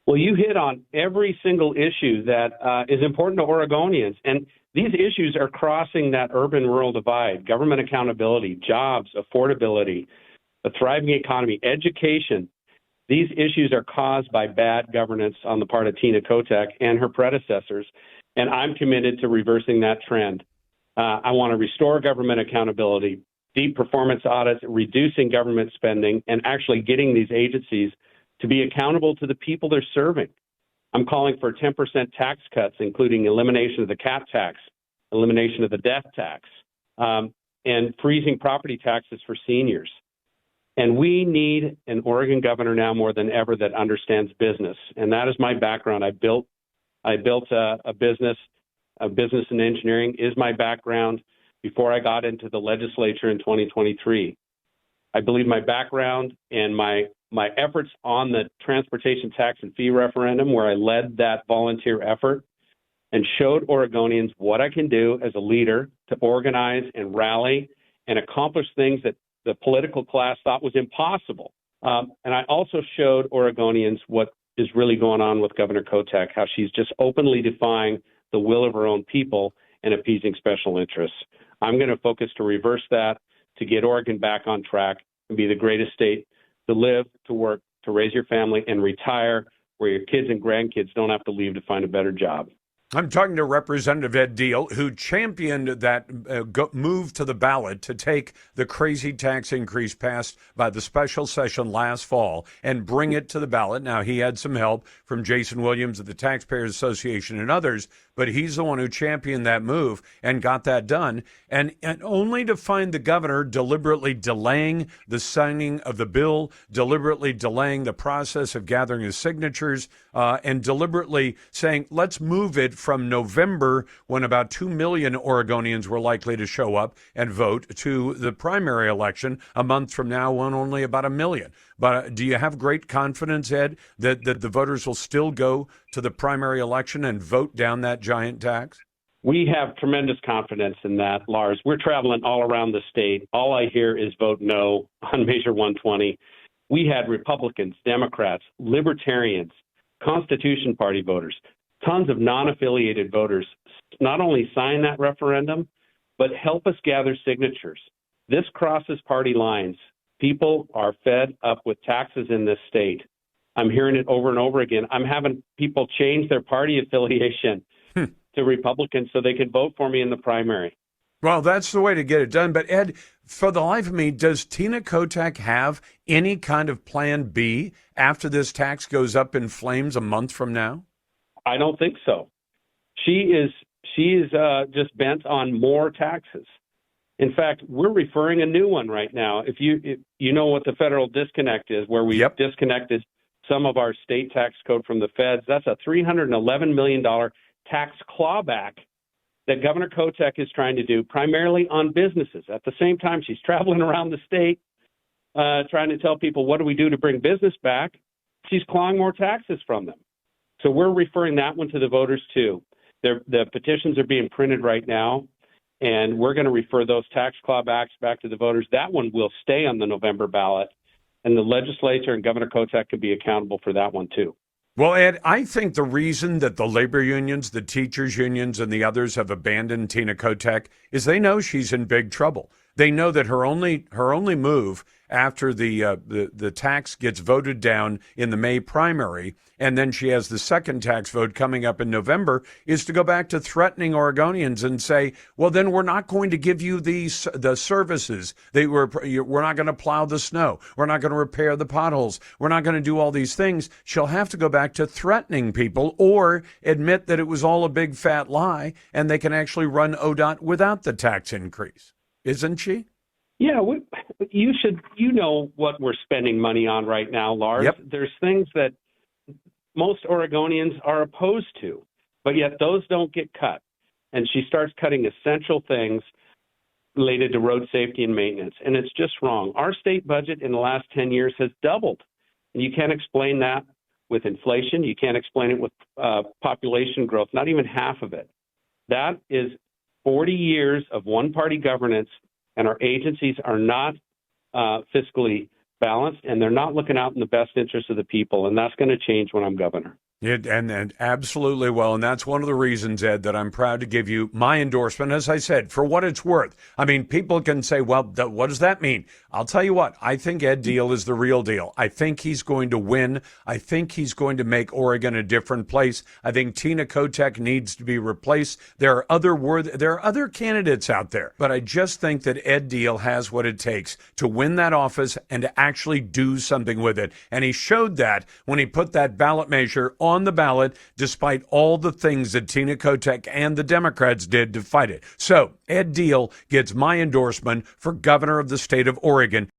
Well, you hit on every single issue that is important to Oregonians. And these issues are crossing that urban-rural divide: government accountability, jobs, affordability, a thriving economy, education. These issues are caused by bad governance on the part of Tina Kotek and her predecessors, and I'm committed to reversing that trend. I want to restore government accountability, deep performance audits, reducing government spending, and actually getting these agencies to be accountable to the people they're serving. I'm calling for 10% tax cuts, including elimination of the cap tax, elimination of the death tax, and freezing property taxes for seniors. And we need an Oregon governor now more than ever that understands business. And that is my background. I built a business in engineering is my background before I got into the legislature in 2023. I believe my background and my efforts on the transportation tax and fee referendum, where I led that volunteer effort and showed Oregonians what I can do as a leader to organize and rally and accomplish things that the political class thought was impossible. And I also showed Oregonians what is really going on with Governor Kotek, how she's just openly defying the will of her own people and appeasing special interests. I'm going to focus to reverse that, to get Oregon back on track and be the greatest state to live, to work, to raise your family, and retire where your kids and grandkids don't have to leave to find a better job. I'm talking to Representative Ed Diehl, who championed that move to the ballot to take the crazy tax increase passed by the special session last fall and bring it to the ballot. Now, he had some help from Jason Williams of the Taxpayers Association and others, but he's the one who championed that move and got that done, and only to find the governor deliberately delaying the signing of the bill, deliberately delaying the process of gathering the signatures, and deliberately saying, let's move it from November, when about 2 million Oregonians were likely to show up and vote, to the primary election a month from now, when only about 1 million. But do you have great confidence, Ed, that the voters will still go to the primary election and vote down that giant tax? We have tremendous confidence in that, Lars. We're traveling all around the state. All I hear is vote no on Measure 120. We had Republicans, Democrats, Libertarians, Constitution Party voters, tons of non-affiliated voters not only sign that referendum, but help us gather signatures. This crosses party lines. People are fed up with taxes in this state. I'm hearing it over and over again. I'm having people change their party affiliation to Republicans so they can vote for me in the primary. Well, that's the way to get it done. But Ed, for the life of me, does Tina Kotek have any kind of plan B after this tax goes up in flames a month from now? I don't think so. She is just bent on more taxes. In fact, we're referring a new one right now. If you know what the federal disconnect is, where we disconnected some of our state tax code from the feds, that's a $311 million tax clawback that Governor Kotek is trying to do primarily on businesses. At the same time, she's traveling around the state trying to tell people, what do we do to bring business back? She's clawing more taxes from them. So we're referring that one to the voters, too. The petitions are being printed right now, and we're going to refer those tax clawbacks back to the voters. That one will stay on the November ballot, and the legislature and Governor Kotek can be accountable for that one, too. Well, Ed, I think the reason that the labor unions, the teachers unions, and the others have abandoned Tina Kotek is they know she's in big trouble. They know that her only move after the tax gets voted down in the May primary, and then she has the second tax vote coming up in November, is to go back to threatening Oregonians and say, well, then we're not going to give you the services. We're not going to plow the snow. We're not going to repair the potholes. We're not going to do all these things. She'll have to go back to threatening people or admit that it was all a big fat lie and they can actually run ODOT without the tax increase. Isn't she? Yeah, you know what we're spending money on right now, Lars. Yep. There's things that most Oregonians are opposed to, but yet those don't get cut. And she starts cutting essential things related to road safety and maintenance. And it's just wrong. Our state budget in the last 10 years has doubled. And you can't explain that with inflation. You can't explain it with population growth, not even half of it. That is 40 years of one-party governance, and our agencies are not fiscally balanced, and they're not looking out in the best interest of the people, and that's going to change when I'm governor. And absolutely well. And that's one of the reasons, Ed, that I'm proud to give you my endorsement, as I said, for what it's worth. I mean, people can say, well, what does that mean? I'll tell you what, I think Ed Diehl is the real deal. I think he's going to win. I think he's going to make Oregon a different place. I think Tina Kotek needs to be replaced. There are other candidates out there, but I just think that Ed Diehl has what it takes to win that office and to actually do something with it. And he showed that when he put that ballot measure on the ballot, despite all the things that Tina Kotek and the Democrats did to fight it. So Ed Diehl gets my endorsement for governor of the state of Oregon.